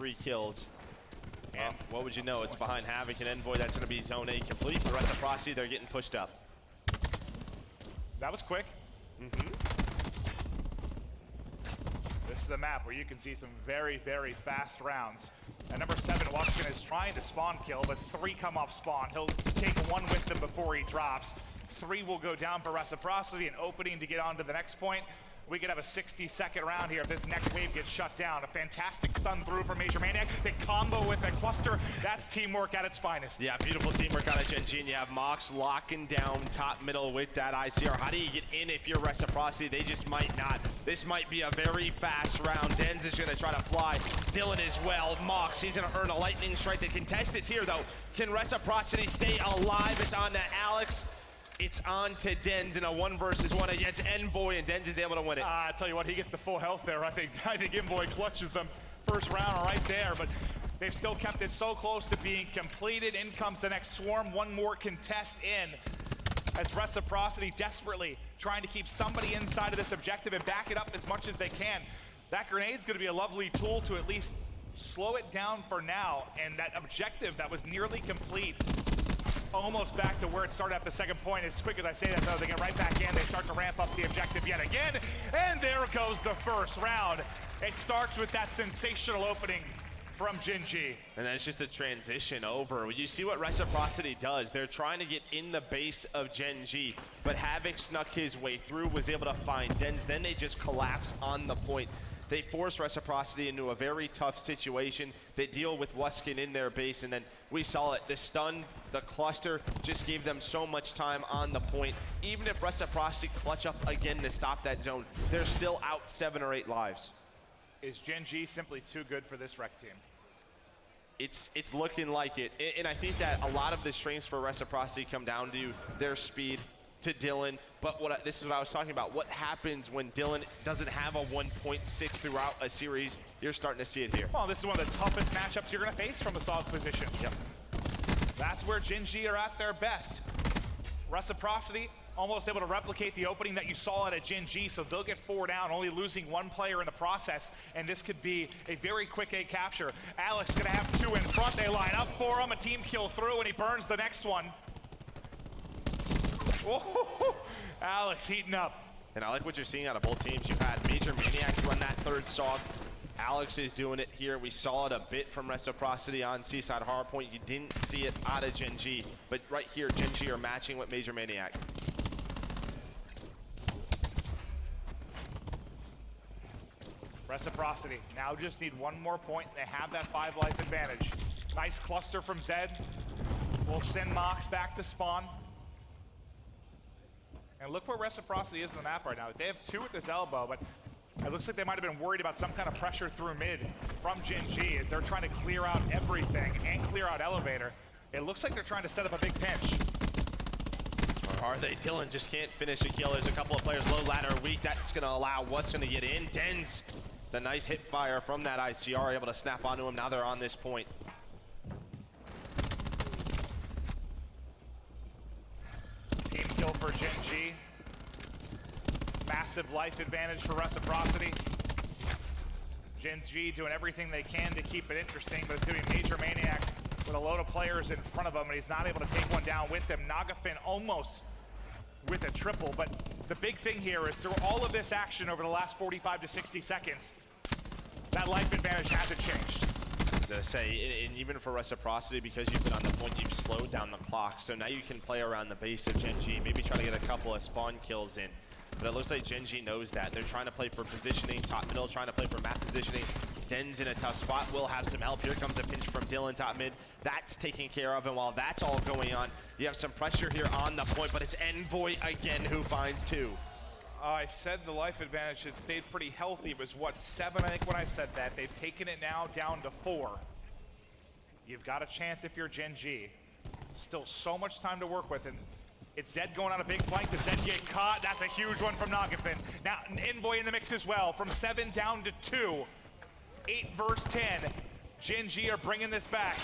3 kills. And what would you know? It's behind Havoc and Envoy. That's going to be Zone A complete. The Reciprocity, they're getting pushed up. That was quick. This is the map where you can see some very, very fast rounds. And number 7, Washington is trying to spawn kill, but 3 come off spawn. He'll take 1 with them before he drops. 3 will go down for Reciprocity, an opening to get on to the next point. We could have a 60-second round here if this next wave gets shut down. A fantastic stun through for Major Maniac. The combo with a cluster, that's teamwork at its finest. Yeah, beautiful teamwork out of Gen G, and you have Mox locking down top middle with that ICR. How do you get in if you're Reciprocity? They just might not. This might be a very fast round. Denz is going to try to fly. Dylan as well. Mox, he's going to earn a lightning strike. The contest is here, though. Can Reciprocity stay alive? It's on to Alex. It's on to Denz in a 1 versus 1 against Envoy, and Denz is able to win it. I tell you what, he gets the full health there. I think Envoy clutches them first round right there, but they've still kept it so close to being completed. In comes the next swarm, 1 more contest in, as Reciprocity desperately trying to keep somebody inside of this objective and back it up as much as they can. That grenade's gonna be a lovely tool to at least slow it down for now, and that objective that was nearly complete, almost back to where it started after the second point. As quick as I say that, though, they get right back in. They start to ramp up the objective yet again. And there goes the first round. It starts with that sensational opening from Gen G. And then it's just a transition over. You see what Reciprocity does. They're trying to get in the base of Gen G, but Havoc snuck his way through, was able to find Denz. Then they just collapse on the point. They force Reciprocity into a very tough situation. They deal with Luskin in their base, and then we saw it. The stun, the cluster, just gave them so much time on the point. Even if Reciprocity clutch up again to stop that zone, they're still out 7 or 8 lives. Is Gen G simply too good for this rec team? It's looking like it. And I think that a lot of the strengths for Reciprocity come down to their speed, to Dylan, but this is what I was talking about. What happens when Dylan doesn't have a 1.6 throughout a series? You're starting to see it here. Well, this is one of the toughest matchups you're going to face from a solid position. Yep. That's where Gen G are at their best. Reciprocity almost able to replicate the opening that you saw out of Gen G, so they'll get 4 down, only losing 1 player in the process, and this could be a very quick A capture. Alex going to have 2 in front. They line up for him. A team kill through, and he burns the next one. Oh, Alex heating up. And I like what you're seeing out of both teams. You've had Major Maniac run that 3rd SOG. Alex is doing it here. We saw it a bit from Reciprocity on Seaside Hardpoint. You didn't see it out of Gen G, but right here, Gen G are matching with Major Maniac. Reciprocity now just need 1 more point. They have that 5 life advantage. Nice cluster from Zed. We'll send Mox back to spawn. And look where Reciprocity is in the map right now. They have 2 at this elbow, but it looks like they might have been worried about some kind of pressure through mid from Gen G as they're trying to clear out everything and clear out elevator. It looks like they're trying to set up a big pinch. Or are they? Dylan just can't finish a kill. There's a couple of players low ladder weak. That's going to allow what's going to get in. Denz, the nice hip fire from that ICR, able to snap onto him. Now they're on this point. Team kill for Gen G. Massive life advantage for Reciprocity. Gen G doing everything they can to keep it interesting, but it's going to be Major Maniac with a load of players in front of him, and he's not able to take one down with them. Nagafin almost with a triple, but the big thing here is through all of this action over the last 45 to 60 seconds, that life advantage hasn't changed. To say, and even for Reciprocity, because you've been on the point, you've slowed down the clock, so now you can play around the base of Gen G, maybe try to get a couple of spawn kills in. But it looks like Gen G knows that. They're trying to play for positioning, top middle, trying to play for map positioning. Denz in a tough spot, will have some help. Here comes a pinch from Dylan top mid. That's taken care of, and while that's all going on, you have some pressure here on the point, but it's Envoy again who finds 2. I said the life advantage had stayed pretty healthy. It was, what, 7, I think, when I said that. They've taken it now down to 4. You've got a chance if you're Gen G. Still so much time to work with, and it's Zed going on a big flank. Does Zed get caught? That's a huge one from Nagafin. Now, Envoy in the mix as well, from 7 down to 2. 8 versus 10. Gen G are bringing this back.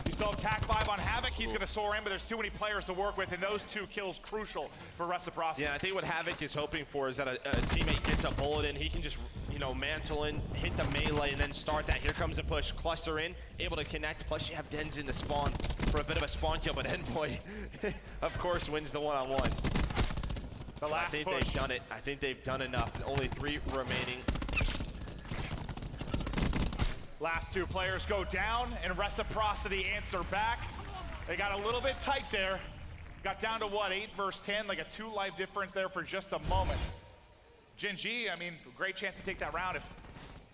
You still have Tac 5 on Havoc. He's going to soar in, but there's too many players to work with, and those 2 kills crucial for Reciprocity. Yeah, I think what Havoc is hoping for is that a teammate gets a bullet in. He can just you know, mantle in, hit the melee, and then start that. Here comes a push, cluster in, able to connect. Plus you have Dens in the spawn for a bit of a spawn kill, but Envoy, of course, wins the one-on-one. The last I think push. they've done it. I think they've done enough. Only 3 remaining. Last 2 players go down, and Reciprocity answer back. They got a little bit tight there. Got down to what, 8 versus 10, like a 2-life difference there for just a moment. Gen G, I mean, great chance to take that round if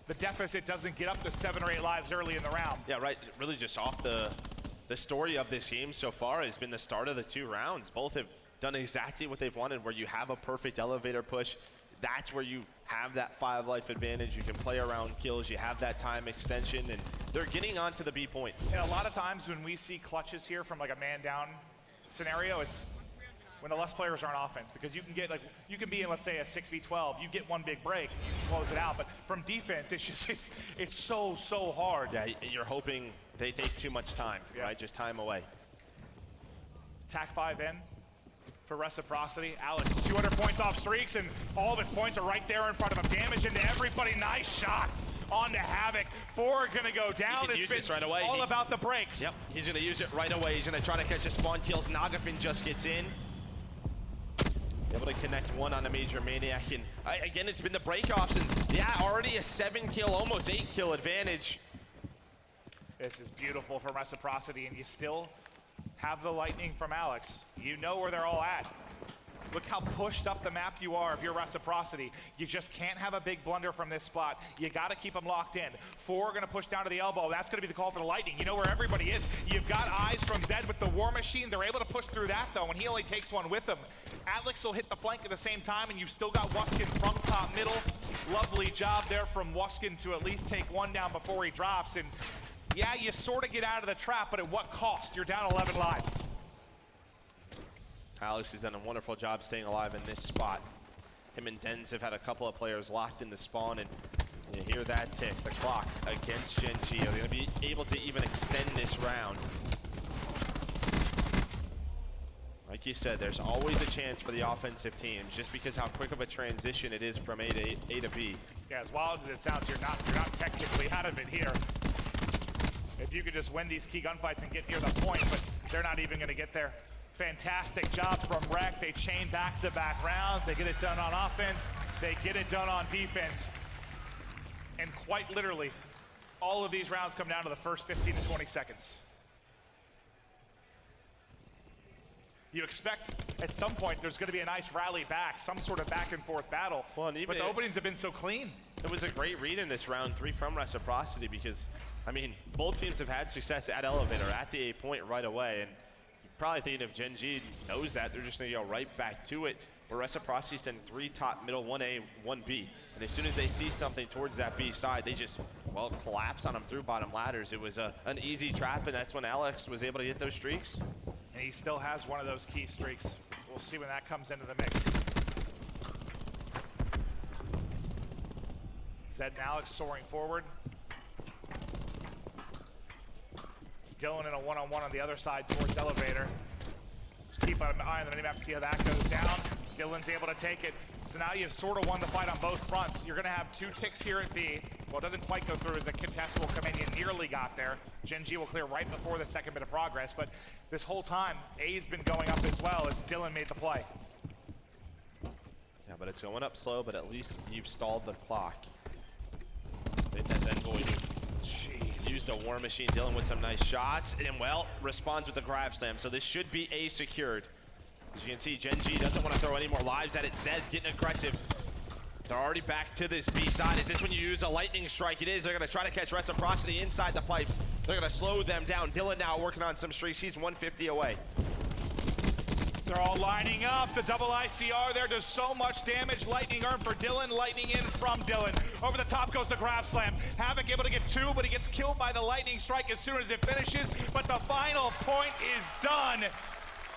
the deficit doesn't get up to 7 or 8 lives early in the round. Yeah, right. Really just off the story of this game so far has been the start of the 2 rounds. Both have done exactly what they've wanted, where you have a perfect elevator push. That's where you have that 5-life advantage. You can play around kills. You have that time extension, and they're getting onto the B point. And a lot of times when we see clutches here from like a man-down scenario, it's when the less players are on offense, because you can get like, you can be in, let's say, a 6v12, you get one big break, close it out, but from defense, it's just, it's so hard. Yeah, you're hoping they take too much time, right? Just time away. Attack 5 in for Reciprocity. Alex, 200 points off streaks, and all of his points are right there in front of him. Damage into everybody, nice shots onto Havoc. 4 are gonna go down. He can use this right away. All about the breaks. Yep, he's gonna use it right away. He's gonna try to catch a spawn kills. Nagafin just gets in. Able to connect 1 on a major maniac, and again, it's been the breakoffs, and yeah, already a 7-kill, almost 8-kill advantage. This is beautiful for Reciprocity, and you still have the lightning from Alex. You know where they're all at. Look how pushed up the map you are if you're Reciprocity. You just can't have a big blunder from this spot. You got to keep them locked in. 4 are going to push down to the elbow. That's going to be the call for the lightning. You know where everybody is. You've got eyes from Zed with the War Machine. They're able to push through that, though, and he only takes 1 with him. Alex will hit the flank at the same time, and you've still got Wuskin from top middle. Lovely job there from Wuskin to at least take 1 down before he drops. And yeah, you sort of get out of the trap, but at what cost? You're down 11 lives. Alex has done a wonderful job staying alive in this spot. Him and Dens have had a couple of players locked in the spawn, and you hear that tick, the clock against Gen G. Are they going to be able to even extend this round? Like you said, there's always a chance for the offensive teams, just because how quick of a transition it is from A to B. Yeah, as wild as it sounds, you're not technically out of it here. If you could just win these key gunfights and get near the point, but they're not even going to get there. Fantastic job from Rec. They chain back-to-back rounds. They get it done on offense. They get it done on defense. And quite literally, all of these rounds come down to the first 15 to 20 seconds. You expect at some point there's going to be a nice rally back, some sort of back and forth battle. Well, and even but the openings have been so clean. It was a great read in this round 3 from Reciprocity, because, I mean, both teams have had success at elevator, at the A point right away. And probably thinking if Gen G knows that, they're just going to go right back to it. But Reciprocity sent 3 top middle, 1A, 1B. And as soon as they see something towards that B side, they just, well, collapse on them through bottom ladders. It was an easy trap, and that's when Alex was able to get those streaks. And he still has one of those key streaks. We'll see when that comes into the mix. Zed and Alex soaring forward. Dylan in a one-on-one on the other side towards elevator. Just keep an eye on the minimap to see how that goes down. Dylan's able to take it. So now you've sort of won the fight on both fronts. You're going to have 2 ticks here at B. Well, it doesn't quite go through as a contest will come in. You nearly got there. Gen G will clear right before the second bit of progress. But this whole time, A's been going up as well as Dylan made the play. Yeah, but it's going up slow, but at least you've stalled the clock. They then going to used a War Machine. Dylan with some nice shots, and well, responds with the grab slam. So this should be A secured. As you can see, Gen G doesn't want to throw any more lives at it. Zed getting aggressive. They're already back to this B side. Is this when you use a lightning strike? It is. They're going to try to catch Reciprocity inside the pipes. They're going to slow them down. Dylan now working on some streaks. He's 150 away. They're all lining up. The double ICR there does so much damage. Lightning earned for Dylan. Lightning in from Dylan. Over the top goes the grab slam. Havoc able to get 2, but he gets killed by the lightning strike as soon as it finishes. But the final point is done.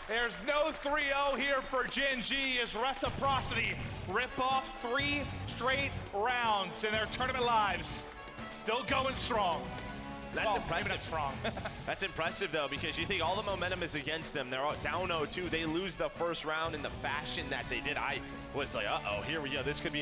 There's no 3-0 here for Gen G as Reciprocity rip off 3 straight rounds in their tournament lives. Still going strong. That's impressive. Maybe not strong. That's impressive, though, because you think all the momentum is against them. They're down 0-2. They lose the first round in the fashion that they did. I was like, uh-oh, here we go. This could be a